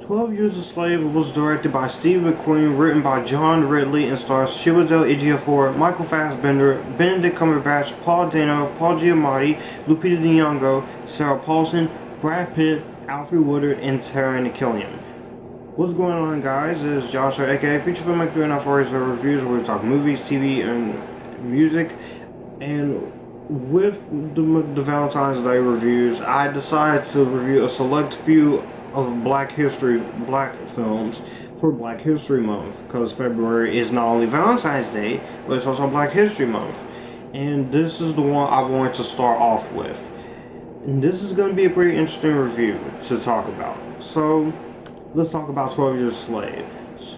12 Years a Slave was directed by Steve McQueen, written by John Ridley, and stars Chiwetel Ejiofor, Michael Fassbender, Benedict Cumberbatch, Paul Dano, Paul Giamatti, Lupita Nyong'o, Sarah Paulson, Brad Pitt, Alfred Woodard, and Taron Killian. What's going on, guys? It's Josh, aka Feature Filmmaker, doing our first reviews where we talk movies, TV, and music. And with the Valentine's Day reviews, I decided to review a select few of black films for Black History Month, because February is not only Valentine's Day, but it's also Black History Month. And this is the one I wanted to start off with. And this is going to be a pretty interesting review to talk about. So, let's talk about 12 Years a Slave.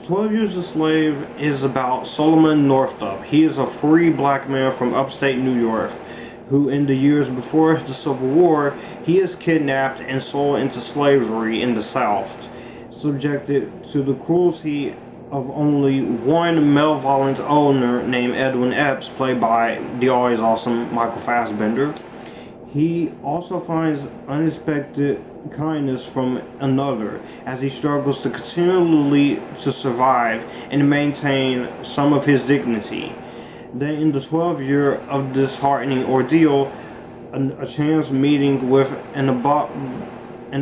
12 Years a Slave is about Solomon Northup. He is a free black man from upstate New York, who in the years before the Civil War, he is kidnapped and sold into slavery in the South, subjected to the cruelty of only one malevolent owner named Edwin Epps, played by the always awesome Michael Fassbender. He also finds unexpected kindness from another as he struggles to continually to survive and maintain some of his dignity. Then in the 12th year of disheartening ordeal, a chance meeting with an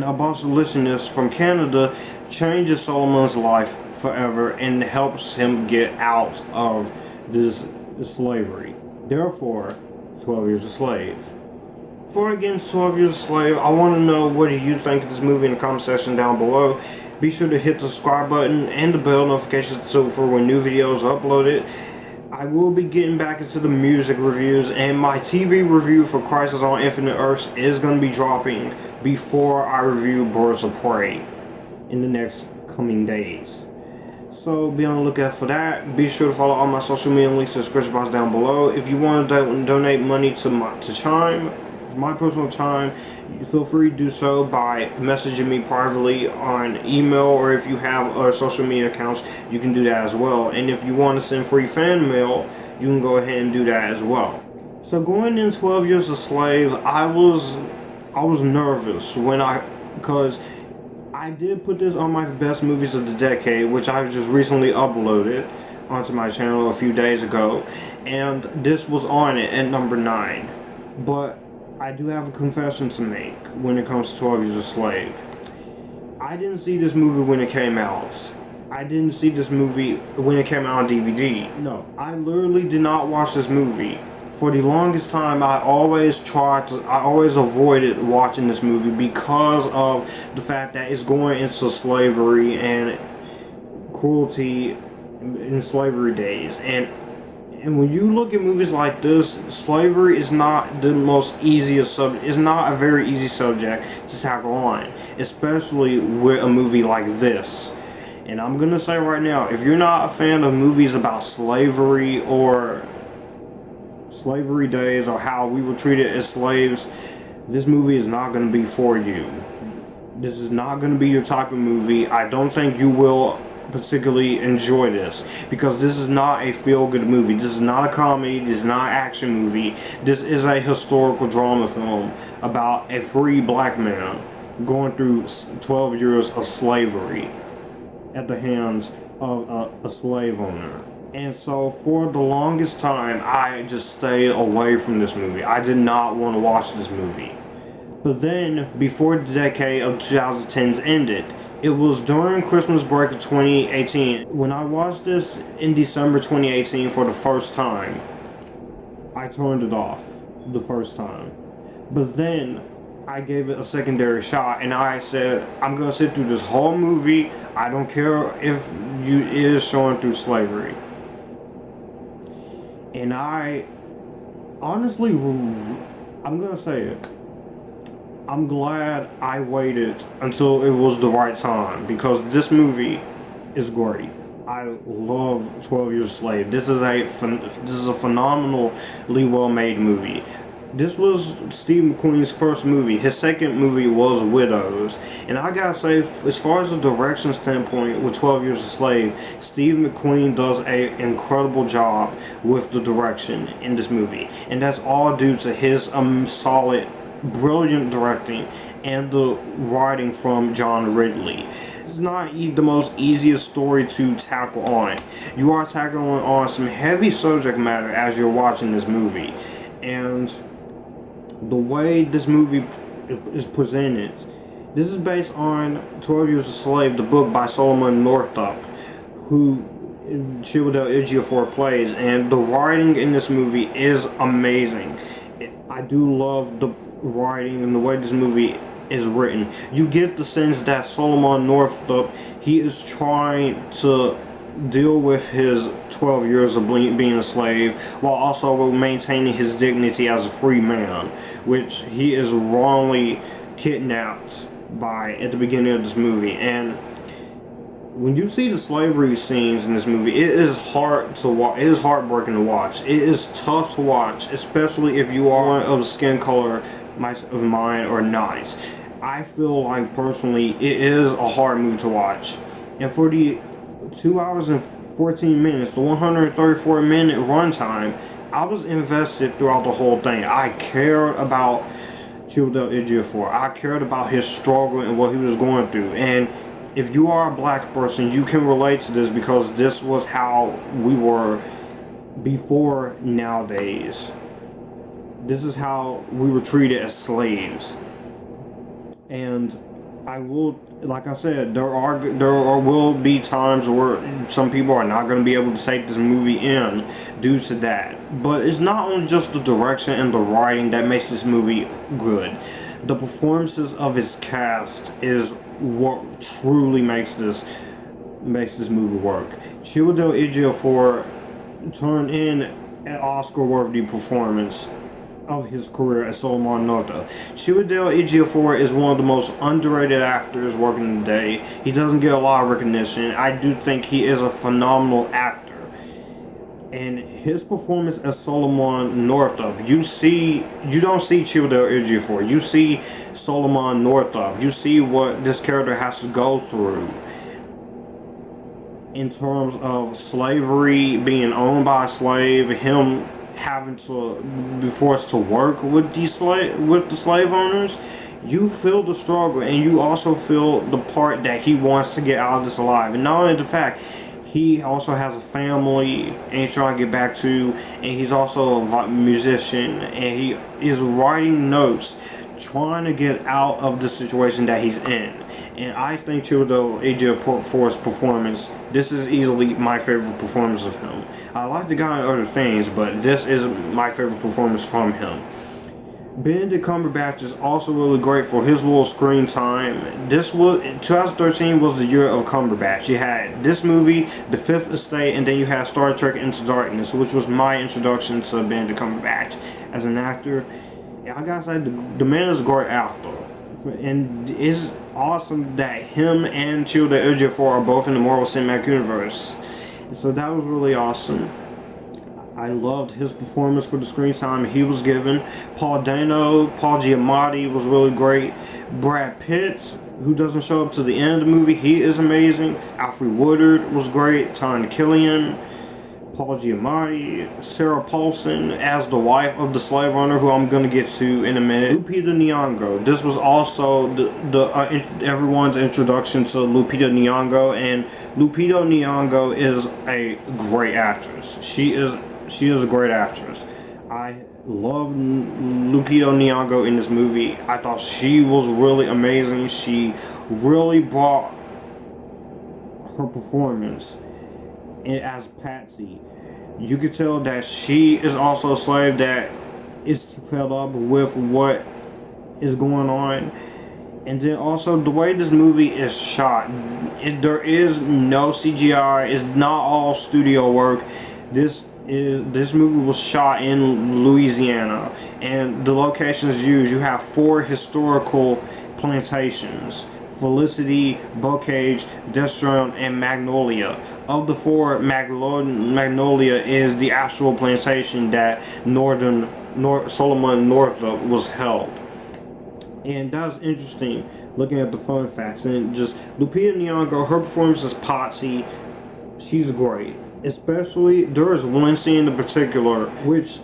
abolitionist from Canada changes Solomon's life forever and helps him get out of this slavery. Therefore, 12 Years a Slave. Before I get into 12 Years a Slave, I want to know, what do you think of this movie in the comment section down below. Be sure to hit the subscribe button and the bell notifications for when new videos are uploaded. I will be getting back into the music reviews, and my TV review for Crisis on Infinite Earths is going to be dropping before I review Birds of Prey in the next coming days. So be on the lookout for that. Be sure to follow all my social media links in the description box down below. If you want to donate money to Chime, my personal Chime, feel free to do so by messaging me privately on email, or if you have social media accounts, you can do that as well. And if you want to send free fan mail, you can go ahead and do that as well. So going in 12 Years a Slave, I was nervous because I did put this on my best movies of the decade, which I just recently uploaded onto my channel a few days ago, and this was on it at number 9. But I do have a confession to make when it comes to 12 Years a Slave. I didn't see this movie when it came out. I didn't see this movie when it came out on DVD. No, I literally did not watch this movie. For the longest time, I always avoided watching this movie because of the fact that it's going into slavery and cruelty in slavery days. And when you look at movies like this, slavery is not the most easiest subject. It's not a very easy subject to tackle on, especially with a movie like this. And I'm gonna say right now, if you're not a fan of movies about slavery or slavery days or how we were treated as slaves, this movie is not gonna be for you. This is not gonna be your type of movie. I don't think you will particularly enjoy this, because this is not a feel-good movie. This is not a comedy. This is not an action movie. This is a historical drama film about a free black man going through 12 years of slavery at the hands of a slave owner. And so for the longest time, I just stayed away from this movie. I did not want to watch this movie. But then, before the decade of 2010s ended, it was during Christmas break of 2018, when I watched this in December 2018 for the first time. I turned it off the first time. But then, I gave it a secondary shot, and I said, I'm going to sit through this whole movie. I don't care if it is showing through slavery. And I, honestly, I'm going to say it, I'm glad I waited until it was the right time, because this movie is great. I love 12 Years a Slave. This is a phenomenally well-made movie. This was Steve McQueen's first movie. His second movie was Widows. And I gotta say, as far as the direction standpoint with 12 Years a Slave, Steve McQueen does an incredible job with the direction in this movie. And that's all due to his brilliant directing and the writing from John Ridley. This is not the most easiest story to tackle on. You are tackling on some heavy subject matter as you're watching this movie. And the way this movie is presented, this is based on 12 Years a Slave, the book by Solomon Northup, who Chiwetel Ejiofor plays, and the writing in this movie is amazing. I do love the writing and the way this movie is written. You get the sense that Solomon Northup, he is trying to deal with his 12 years of being a slave while also maintaining his dignity as a free man, which he is wrongly kidnapped by at the beginning of this movie. And when you see the slavery scenes in this movie, it is hard to watch. It is heartbreaking to watch. It is tough to watch, especially if you are of skin color of mine or not. I feel like personally it is a hard movie to watch. And for the 2 hours and 14 minutes, the 134-minute runtime, I was invested throughout the whole thing. I cared about Chiwetel Ejiofor. I cared about his struggle and what he was going through. And if you are a black person, you can relate to this because this was how we were before nowadays. This is how we were treated as slaves. And I will, like I said, there will be times where some people are not going to be able to take this movie in due to that. But it's not only just the direction and the writing that makes this movie good. The performances of its cast is what truly makes this movie work. Chiwetel Ejiofor turned in an Oscar-worthy performance of his career as Solomon Northup. Chiwetel Ejiofor is one of the most underrated actors working today. He doesn't get a lot of recognition. I do think he is a phenomenal actor. And his performance as Solomon Northup, you don't see Chiwetel Ejiofor. You see Solomon Northup. You see what this character has to go through in terms of slavery, being owned by a slave, him having to be forced to work with the slave owners. You feel the struggle, and you also feel the part that he wants to get out of this alive. And not only the fact, he also has a family and he's trying to get back to, and he's also a musician, and he is writing notes trying to get out of the situation that he's in. And I think Chiwetel Ejiofor's performance, this is easily my favorite performance of him. I like the guy in other things, but this is my favorite performance from him. Benedict Cumberbatch is also really great for his little screen time. 2013 was the year of Cumberbatch. You had this movie, The Fifth Estate, and then you had Star Trek Into Darkness, which was my introduction to Benedict Cumberbatch as an actor. I gotta say, the man is a great actor. And it's awesome that him and Chiwetel Ejiofor are both in the Marvel Cinematic Universe. So that was really awesome. I loved his performance for the screen time he was given. Paul Giamatti was really great. Brad Pitt, who doesn't show up to the end of the movie, he is amazing. Alfred Woodard was great. Tanya Killian, Paul Giamatti, Sarah Paulson as the wife of the slave owner, who I'm going to get to in a minute. Lupita Nyong'o. This was also everyone's introduction to Lupita Nyong'o, and Lupita Nyong'o is a great actress. She is a great actress. I love Lupita Nyong'o in this movie. I thought she was really amazing. She really brought her performance as Patsy. You could tell that she is also a slave that is fed up with what is going on. And then also the way this movie is shot, there is no CGI. It's not all studio work. This movie was shot in Louisiana, and the locations used, you have 4 historical plantations: Felicity, Bocage, Destron, and Magnolia. Of the 4, Magnolia is the actual plantation that Solomon Northup was held. And that was interesting, looking at the fun facts. And just Lupita Nyong'o, her performance as Patsy, she's great. Especially, there is one scene in particular, which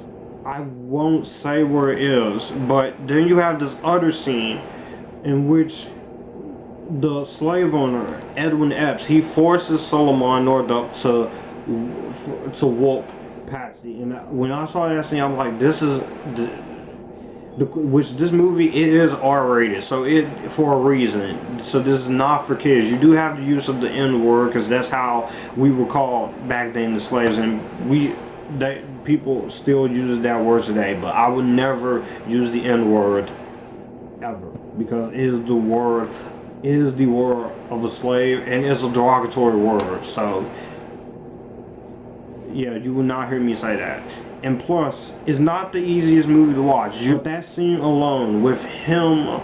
I won't say where it is, but then you have this other scene in which the slave owner, Edwin Epps, he forces Solomon Northup to whoop Patsy. And when I saw that scene, I'm like, this is which this movie, it is R-rated, so it for a reason. So this is not for kids. You do have the use of the N-word because that's how we were called back then, the slaves, and people still use that word today. But I would never use the N-word ever, because it is the word of a slave, and it's a derogatory word. So yeah, you will not hear me say that. And plus, it's not the easiest movie to watch. That scene alone, with him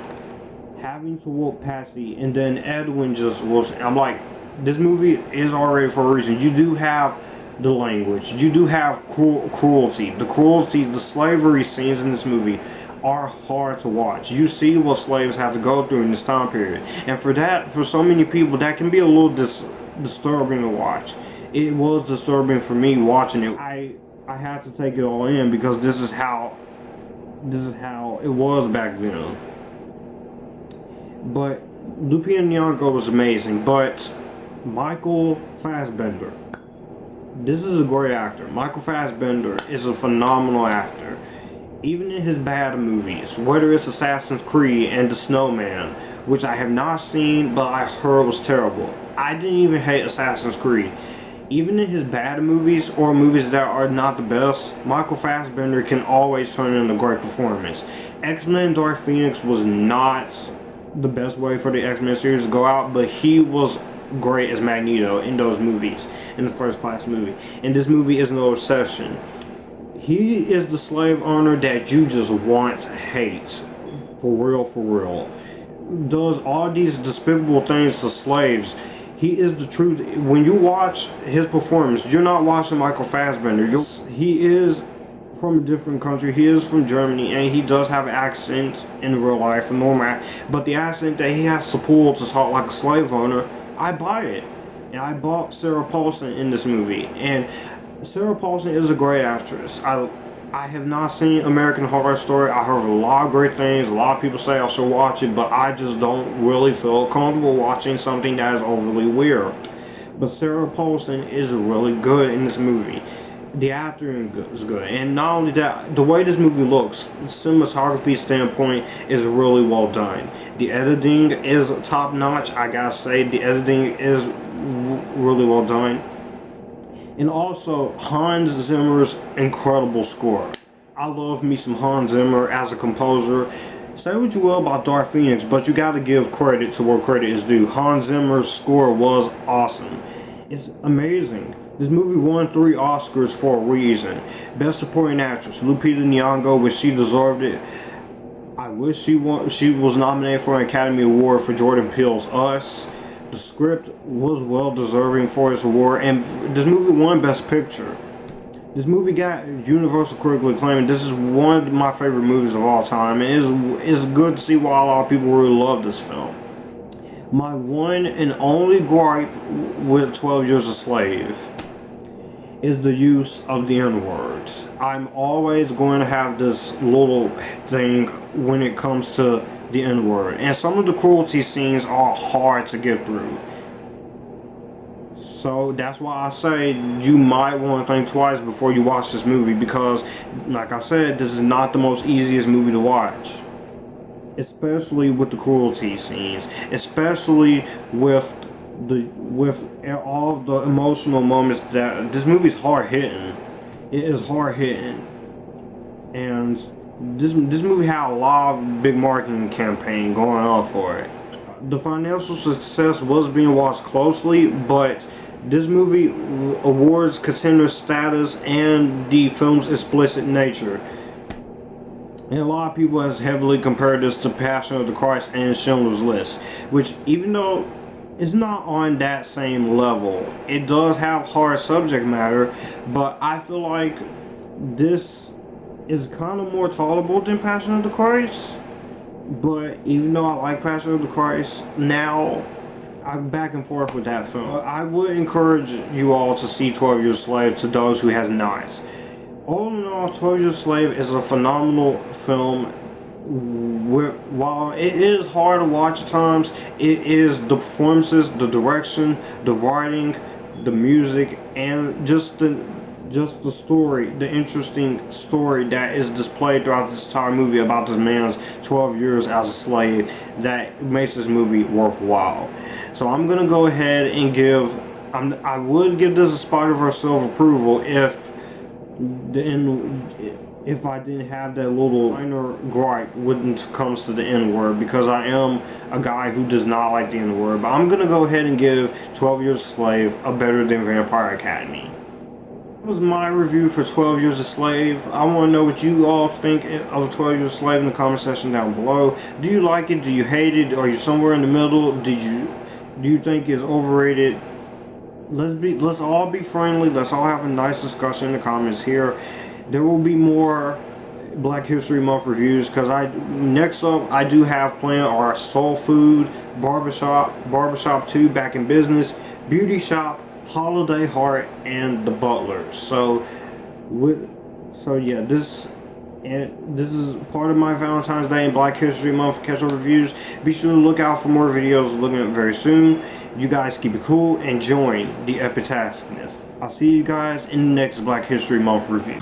having to whoop Patsy, and then Edwin just whoops. I'm like, this movie is already for a reason. You do have the language. You do have cruelty. The slavery scenes in this movie are hard to watch. You see what slaves have to go through in this time period. And for so many people, that can be a little disturbing to watch. It was disturbing for me watching it. I had to take it all in because this is how it was back then. But Lupita Nyong'o was amazing. But Michael Fassbender, this is a great actor. Michael Fassbender is a phenomenal actor. Even in his bad movies, whether it's Assassin's Creed and The Snowman, which I have not seen but I heard was terrible. I didn't even hate Assassin's Creed. Even in his bad movies, or movies that are not the best, Michael Fassbender can always turn in a great performance. X-Men Dark Phoenix was not the best way for the X-Men series to go out, but he was great as Magneto in those movies, in the First Class movie. And this movie is no exception. He is the slave owner that you just want to hate. For real. Does all these despicable things to slaves. He is the truth. When you watch his performance, you're not watching Michael Fassbender. He is from a different country. He is from Germany, and he does have an accent in real life, a normal. But the accent that he has to pull to talk like a slave owner, I buy it. And I bought Sarah Paulson in this movie. And Sarah Paulson is a great actress. I have not seen American Horror Story. I heard a lot of great things. A lot of people say I should watch it, but I just don't really feel comfortable watching something that is overly weird. But Sarah Paulson is really good in this movie. The acting is good. And not only that, the way this movie looks, cinematography standpoint, is really well done. The editing is top notch. I gotta say, the editing is really well done. And also, Hans Zimmer's incredible score. I love me some Hans Zimmer as a composer. Say what you will about Dark Phoenix, but you gotta give credit to where credit is due. Hans Zimmer's score was awesome. It's amazing. This movie won 3 Oscars for a reason. Best Supporting Actress, Lupita Nyong'o, which she deserved it. I wish she was nominated for an Academy Award for Jordan Peele's Us. The script was well deserving for its award, and this movie won Best Picture. This movie got universal critical acclaim, and this is one of my favorite movies of all time. And it's good to see why a lot of people really love this film. My one and only gripe with 12 Years a Slave is the use of the N-word. I'm always going to have this little thing when it comes to the N-word, and some of the cruelty scenes are hard to get through. So that's why I say you might want to think twice before you watch this movie, because like I said, this is not the most easiest movie to watch, especially with the cruelty scenes, especially with all the emotional moments. That this movie's hard hitting. It is hard hitting, and this movie had a lot of big marketing campaign going on for it. The financial success was being watched closely, but this movie awards contender status and the film's explicit nature. And a lot of people has heavily compared this to Passion of the Christ and Schindler's List, which, even though it's not on that same level, it does have hard subject matter, but I feel like this is kind of more tolerable than Passion of the Christ. But even though I like Passion of the Christ now, I'm back and forth with that film. I would encourage you all to see 12 Years a Slave, to those who has not. All in all, 12 Years a Slave is a phenomenal film. while it is hard to watch at times, it is the performances, the direction, the writing, the music, and just the story, the interesting story that is displayed throughout this entire movie about this man's 12 years as a slave that makes this movie worthwhile. So I'm gonna go ahead and I would give this a Spider-Verse seal of approval if I didn't have that little minor gripe when it comes to the N-word, because I am a guy who does not like the N-word. But I'm gonna go ahead and give 12 Years a Slave a better than Vampire Academy. That was my review for 12 Years a Slave. I want to know what you all think of 12 Years a Slave in the comment section down below. Do you like it? Do you hate it? Are you somewhere in the middle? Do you think it's overrated? Let's all be friendly. Let's all have a nice discussion in the comments here. There will be more Black History Month reviews, because next up I do have planned our Soul Food, Barbershop 2 Back in Business, Beauty Shop, Holiday Heart, and The Butlers. So yeah, this is part of my Valentine's Day and Black History Month catch-up reviews. Be sure to look out for more videos looking at very soon. You guys keep it cool and join the Epictasticness. I'll see you guys in the next Black History Month review.